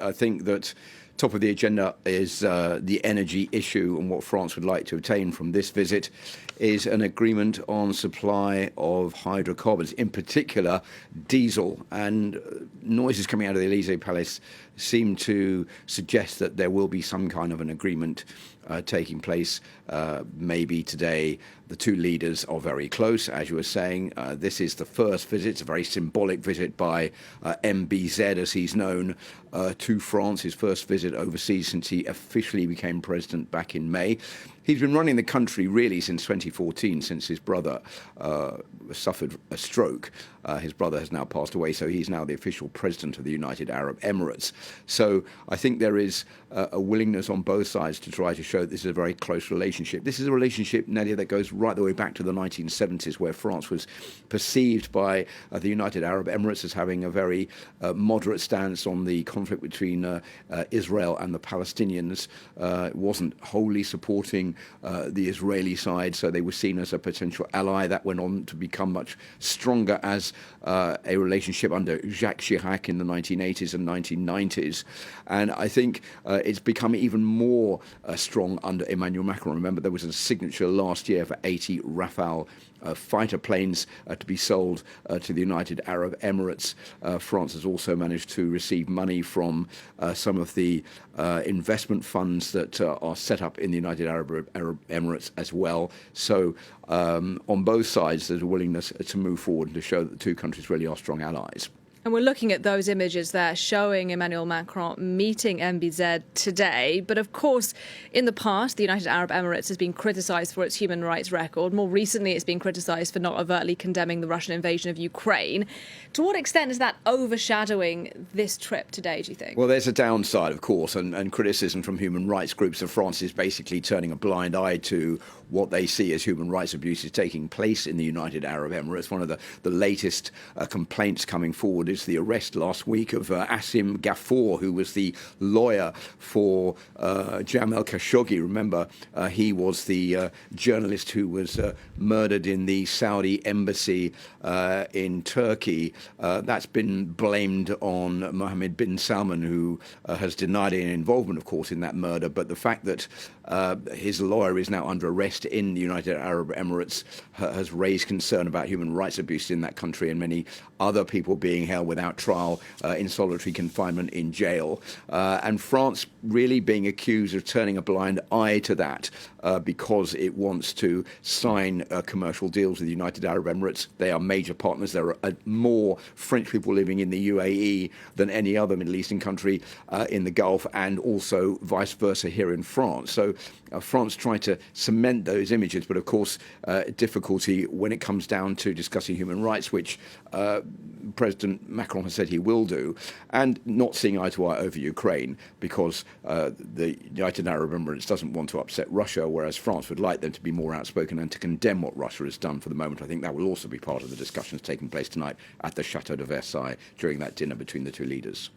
I think that top of the agenda is the energy issue, and what France would like to obtain from this visit is an agreement on supply of hydrocarbons, in particular diesel. And noises coming out of the Elysee Palace seem to suggest that there will be some kind of an agreement taking place maybe today. The two leaders are very close, as you were saying. This is the first visit. It's a very symbolic visit by MBZ, as he's known, to France, his first visit overseas since he officially became president back in May. He's been running the country really since 2014, since his brother suffered a stroke. His brother has now passed away, so he's now the official president of the United Arab Emirates. So I think there is a willingness on both sides to try to show that this is a very close relationship. This is a relationship, Nadia, that goes right the way back to the 1970s, where France was perceived by the United Arab Emirates as having a very moderate stance on the conflict between Israel and the Palestinians. It wasn't wholly supporting the Israeli side, so they were seen as a potential ally. That went on to become much stronger as a relationship under Jacques Chirac in the 1980s and 1990s. And I think it's become even more strong under Emmanuel Macron. Remember, there was a signature last year for 80 Rafale fighter planes to be sold to the United Arab Emirates. France has also managed to receive money from some of the investment funds that are set up in the United Arab Emirates as well. So on both sides, there's a willingness to move forward and to show that the two countries really are strong allies. And we're looking at those images there showing Emmanuel Macron meeting MBZ today. But of course, in the past, the United Arab Emirates has been criticised for its human rights record. More recently, it's been criticised for not overtly condemning the Russian invasion of Ukraine. To what extent is that overshadowing this trip today, do you think? Well, there's a downside, of course, and criticism from human rights groups of France is basically turning a blind eye to what they see as human rights abuses taking place in the United Arab Emirates. One of the latest complaints coming forward is the arrest last week of Asim Ghafour, who was the lawyer for Jamal Khashoggi. Remember, he was the journalist who was murdered in the Saudi embassy in Turkey. That's been blamed on Mohammed bin Salman, who has denied any involvement, of course, in that murder. But the fact that his lawyer is now under arrest in the United Arab Emirates has raised concern about human rights abuse in that country, and many other people being held without trial in solitary confinement in jail. And France really being accused of turning a blind eye to that because it wants to sign commercial deals with the United Arab Emirates. They are major partners. There are more French people living in the UAE than any other Middle Eastern country in the Gulf, and also vice versa here in France. So France trying to cement those images, but of course difficulty when it comes down to discussing human rights, which President Macron has said he will do, and not seeing eye to eye over Ukraine because the United Arab Emirates doesn't want to upset Russia, whereas France would like them to be more outspoken and to condemn what Russia has done for the moment. I think that will also be part of the discussions taking place tonight at the Chateau de Versailles during that dinner between the two leaders.